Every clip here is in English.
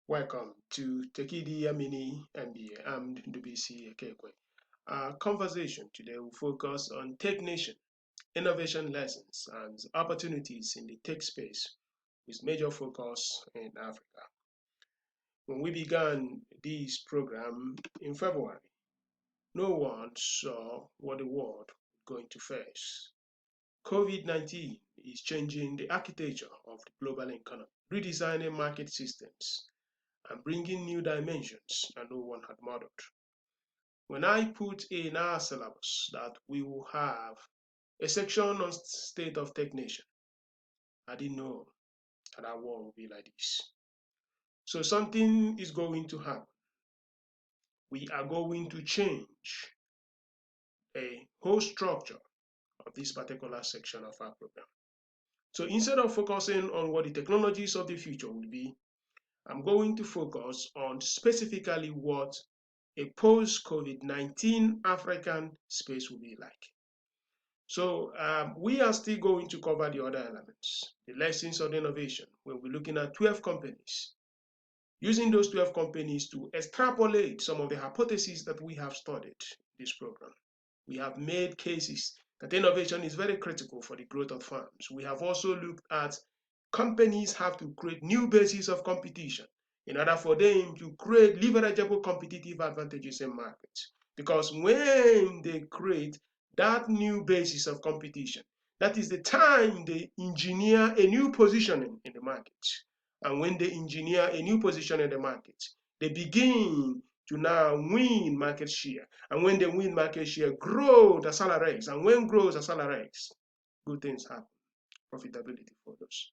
Welcome to Tekedia Mini-MBA. I'm Ndubuisi Ekekwe. Our conversation today will focus on tech nation, innovation lessons, and opportunities in the tech space, with major focus in Africa. When we began this program in February, no one saw what the world was going to face. COVID-19 is changing the architecture of the global economy, redesigning market systems, and bringing new dimensions that no one had modeled. When I put in our syllabus that we will have a section on state of tech nation, I didn't know that our world would be like this. So something is going to happen. We are going to change a whole structure of this particular section of our program. So instead of focusing on what the technologies of the future will be, I'm going to focus on specifically what a post-COVID-19 African space will be like. So we are still going to cover the other elements, the lessons of innovation, when we're looking at 12 companies, using those 12 companies to extrapolate some of the hypotheses that we have studied in this program. We have made cases that innovation is very critical for the growth of firms. We have also looked at companies have to create new bases of competition in order for them to create leverageable competitive advantages in markets. Because when they create that new basis of competition, that is the time they engineer a new positioning in the market. And when they engineer a new position in the market, they begin to now win market share. And when they win market share, grow the salaries. And when grows the salaries, good things happen. Profitability follows.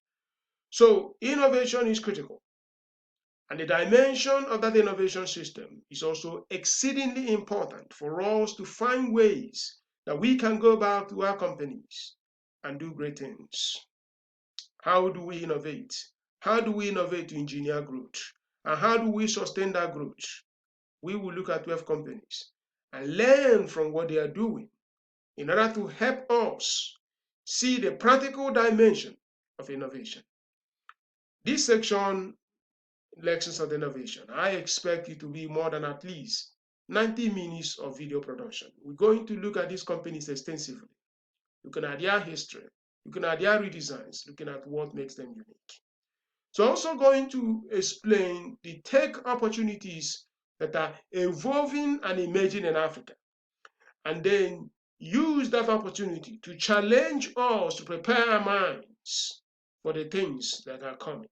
So innovation is critical. And the dimension of that innovation system is also exceedingly important for us to find ways that we can go back to our companies and do great things. How do we innovate? How do we innovate to engineer growth? And how do we sustain that growth? We will look at 12 companies and learn from what they are doing in order to help us see the practical dimension of innovation. This section, Lessons of Innovation, I expect it to be more than at least 90 minutes of video production. We're going to look at these companies extensively, looking at their history, looking at their redesigns, looking at what makes them unique. So also going to explain the tech opportunities that are evolving and emerging in Africa, and then use that opportunity to challenge us to prepare our minds for the things that are coming.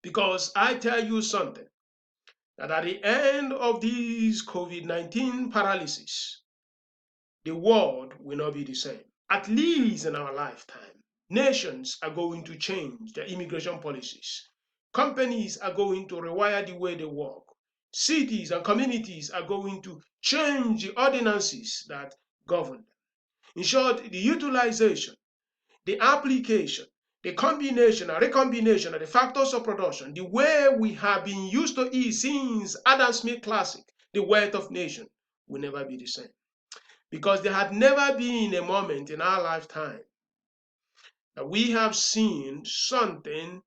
Because I tell you something, that at the end of this COVID-19 paralysis, the world will not be the same, at least in our lifetime. Nations are going to change their immigration policies. Companies are going to rewire the way they work. Cities and communities are going to change the ordinances that govern them. In short, the utilization, the application, the combination and recombination of the factors of production, the way we have been used to it since Adam Smith classic, the wealth of nation, will never be the same. Because there had never been a moment in our lifetime that we have seen something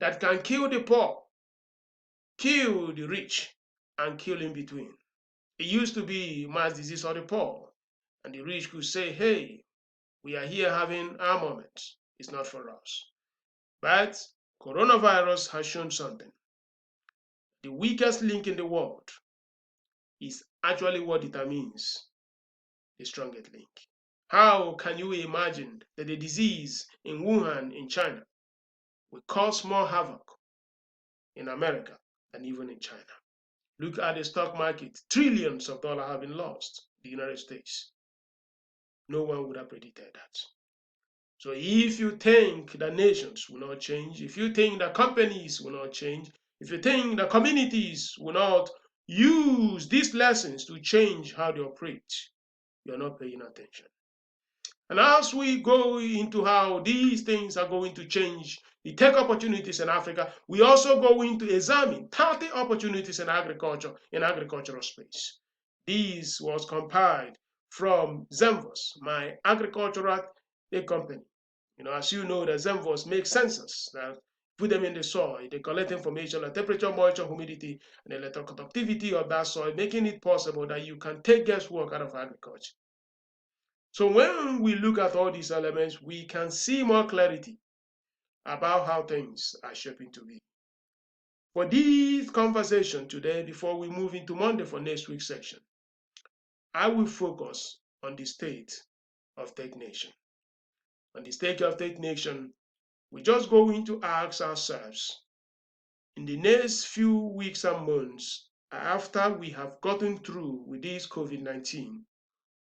that can kill the poor, kill the rich, and kill in between. It used to be mass disease of the poor, and the rich could say, hey, we are here having our moment. It's not for us. But coronavirus has shown something. The weakest link in the world is actually what determines the strongest link. How can you imagine that the disease in Wuhan in China will cause more havoc in America than even in China? Look at the stock market. Trillions of dollars have been lost in the United States. No one would have predicted that. So if you think that nations will not change, if you think that companies will not change, if you think that communities will not use these lessons to change how they operate, you're not paying attention. And as we go into how these things are going to change the tech opportunities in Africa, we also go into examine 30 opportunities in agriculture, in agricultural space. This was compiled from Zenvos, my agricultural company. As you know, the Zenvos make census that put them in the soil. They collect information on temperature, moisture, humidity, and electroconductivity of that soil, making it possible that you can take guesswork out of agriculture. So when we look at all these elements, we can see more clarity about how things are shaping to be. For this conversation today, before we move into Monday for next week's section, I will focus on the state of Tech Nation. On the state of Tech Nation, we're just going to ask ourselves, in the next few weeks and months, after we have gotten through with this COVID-19,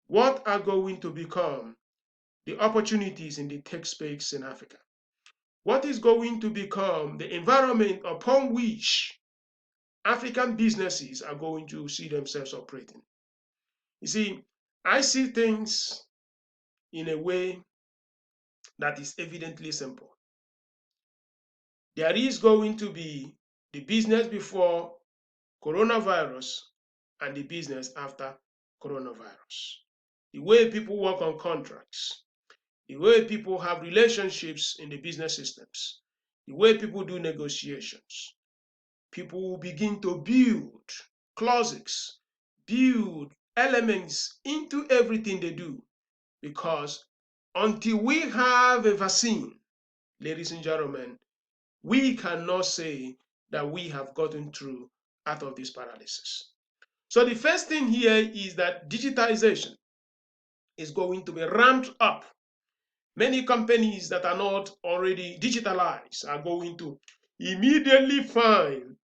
what are going to become the opportunities in the tech space in Africa? What is going to become the environment upon which African businesses are going to see themselves operating? You see, I see things in a way that is evidently simple. There is going to be the business before coronavirus and the business after coronavirus. The way people work on contracts, the way people have relationships in the business systems, the way people do negotiations. People will begin to build clauses, build elements into everything they do, because until we have a vaccine, ladies and gentlemen, we cannot say that we have gotten through out of this paralysis. So the first thing here is that digitalization is going to be ramped up. Many companies that are not already digitalized are going to immediately find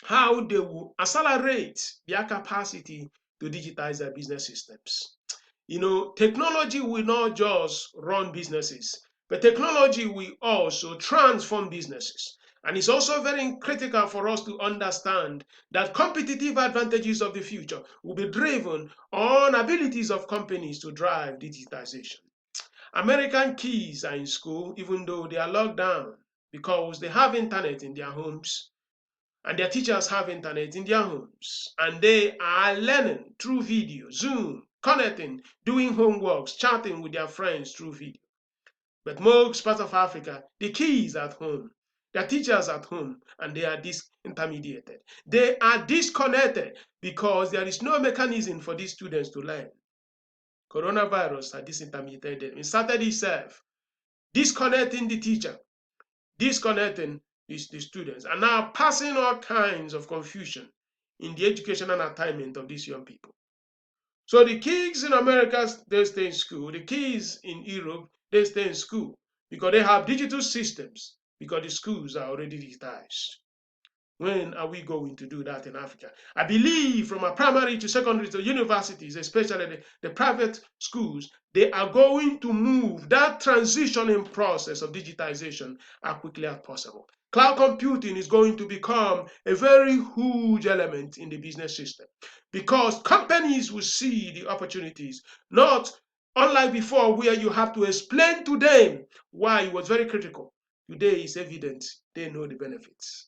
how they will accelerate their capacity to digitize their business systems. You know, technology will not just run businesses, but technology will also transform businesses. And it's also very critical for us to understand that competitive advantages of the future will be driven on abilities of companies to drive digitization. American kids are in school even though they are locked down because they have internet in their homes and their teachers have internet in their homes, and they are learning through video, Zoom, connecting, doing homeworks, chatting with their friends through video. But most parts of Africa, the kids at home, their teachers at home, and they are disintermediated. They are disconnected because there is no mechanism for these students to learn. Coronavirus has disintermediated them. It started itself, disconnecting the teacher, disconnecting the students, and now passing all kinds of confusion in the education and attainment of these young people. So the kids in America, they stay in school. The kids in Europe, they stay in school because they have digital systems, because the schools are already digitized. When are we going to do that in Africa? I believe from a primary to secondary to universities, especially the private schools, they are going to move that transitioning process of digitization as quickly as possible. Cloud computing is going to become a very huge element in the business system because companies will see the opportunities, not unlike before where you have to explain to them why it was very critical. Today is evident, they know the benefits.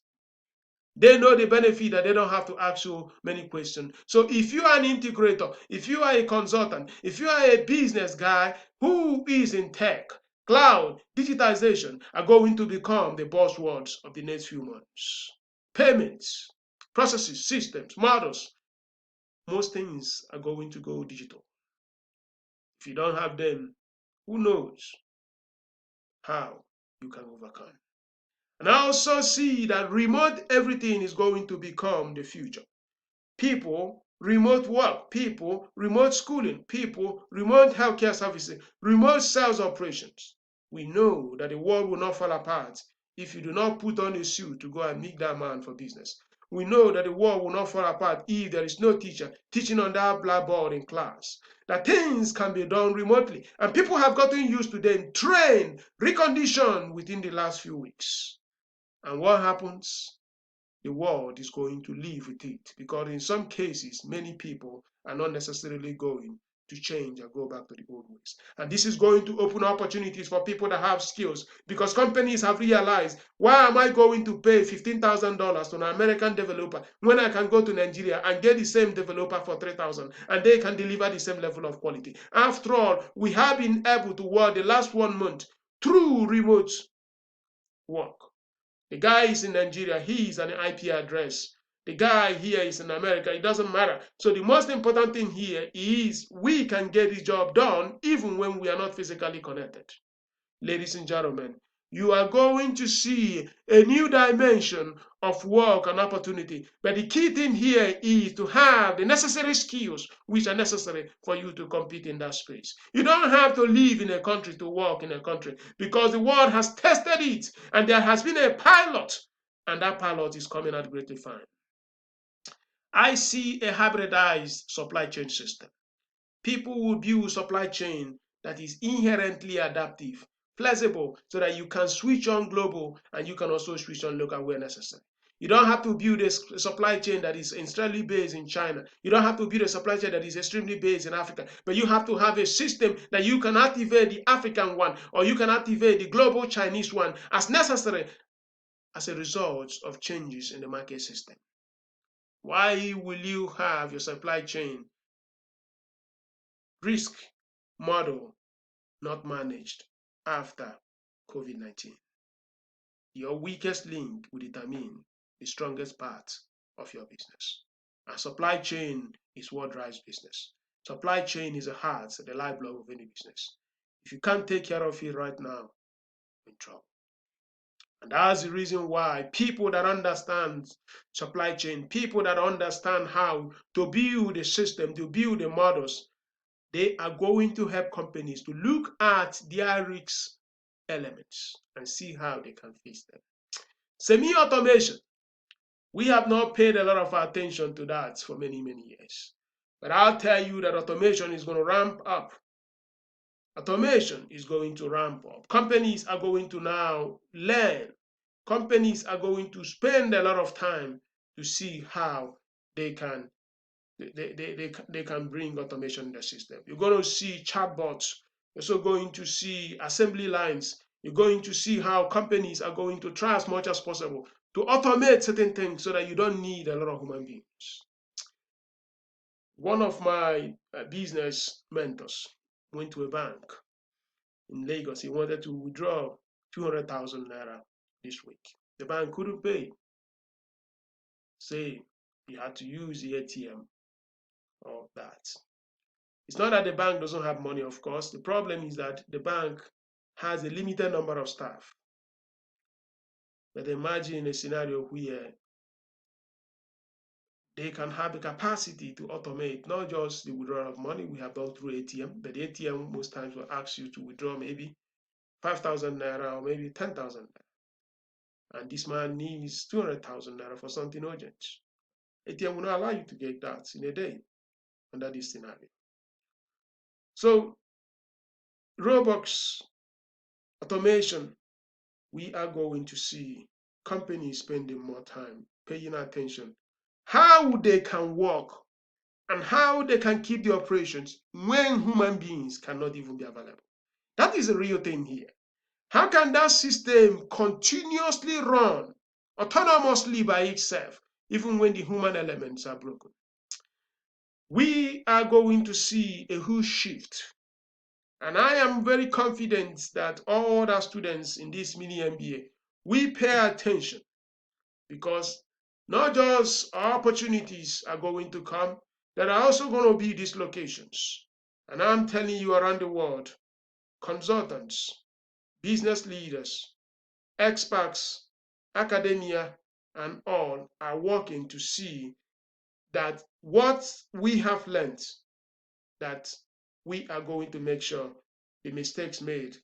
They know the benefit that they don't have to ask you many questions. So if you are an integrator, if you are a consultant, if you are a business guy who is in tech, cloud, digitization are going to become the buzzwords of the next few months. Payments, processes, systems, models, most things are going to go digital. If you don't have them, who knows how you can overcome. And I also see that remote everything is going to become the future. People, remote work, people, remote schooling, people, remote healthcare services, remote sales operations. We know that the world will not fall apart if you do not put on a suit to go and meet that man for business. We know that the world will not fall apart if there is no teacher teaching on that blackboard in class. That things can be done remotely. And people have gotten used to them, trained, reconditioned within the last few weeks. And what happens? The world is going to live with it because in some cases, many people are not necessarily going to change or go back to the old ways. And this is going to open opportunities for people that have skills because companies have realized, why am I going to pay $15,000 to an American developer when I can go to Nigeria and get the same developer for $3,000 and they can deliver the same level of quality? After all, we have been able to work the last 1 month through remote work. The guy is in Nigeria, he is an IP address. The guy here is in America, it doesn't matter. So the most important thing here is we can get the job done even when we are not physically connected. Ladies and gentlemen, you are going to see a new dimension of work and opportunity. But the key thing here is to have the necessary skills which are necessary for you to compete in that space. You don't have to live in a country to work in a country, because the world has tested it and there has been a pilot, and that pilot is coming out greatly fine. I see a hybridized supply chain system. People will build supply chain that is inherently adaptive, flexible, so that you can switch on global and you can also switch on local where necessary. You don't have to build a supply chain that is extremely based in China. You don't have to build a supply chain that is extremely based in Africa. But you have to have a system that you can activate the African one, or you can activate the global Chinese one as necessary as a result of changes in the market system. Why will you have your supply chain risk model not managed after COVID-19? Your weakest link will determine the strongest part of your business. And supply chain is what drives business. Supply chain is the heart, the lifeblood of any business. If you can't take care of it right now, you're in trouble. And that's the reason why people that understand supply chain, people that understand how to build a system, to build the models, they are going to help companies to look at their risk elements and see how they can fix them. Semi-automation, we have not paid a lot of attention to that for many, many years. But I'll tell you that automation is going to ramp up. Automation is going to ramp up. Companies are going to now learn. Companies are going to spend a lot of time to see how they can bring automation in the system. You're going to see chatbots. You're also going to see assembly lines. You're going to see how companies are going to try as much as possible to automate certain things so that you don't need a lot of human beings. One of my business mentors went to a bank in Lagos. He wanted to withdraw 200,000 naira this week. The bank couldn't pay. Say he had to use the ATM of that. It's not that the bank doesn't have money, of course. The problem is that the bank has a limited number of staff. But imagine a scenario where they can have the capacity to automate not just the withdrawal of money we have done through ATM, but the ATM most times will ask you to withdraw maybe 5,000 naira or maybe 10,000 naira. And this man needs 200,000 naira for something urgent. ATM will not allow you to get that in a day under this scenario. So, robots, automation, we are going to see companies spending more time paying attention how they can work and how they can keep the operations when human beings cannot even be available. That is the real thing here. How can that system continuously run autonomously by itself even when the human elements are broken? We are going to see a huge shift. And I am very confident that all other students in this mini-MBA, we pay attention, because not just opportunities are going to come, there are also going to be dislocations. And I'm telling you, around the world, consultants, business leaders, experts, academia, and all are working to see that what we have learned, that we are going to make sure the mistakes made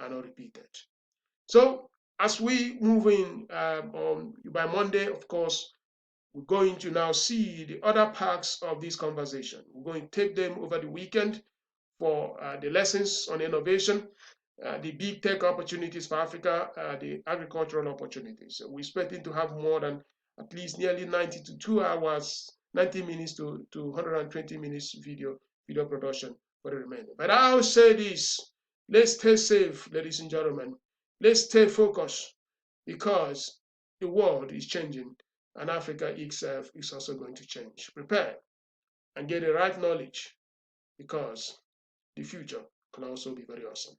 are not repeated. So as we move in by Monday, of course, we're going to now see the other parts of this conversation. We're going to take them over the weekend for the lessons on innovation, the big tech opportunities for Africa, the agricultural opportunities. So we're expecting to have more than at least nearly 90 to 2 hours, 90 minutes to 120 minutes video production for the remainder. But I'll say this, let's stay safe, ladies and gentlemen. Let's stay focused, because the world is changing and Africa itself is also going to change. Prepare and get the right knowledge, because the future can also be very awesome.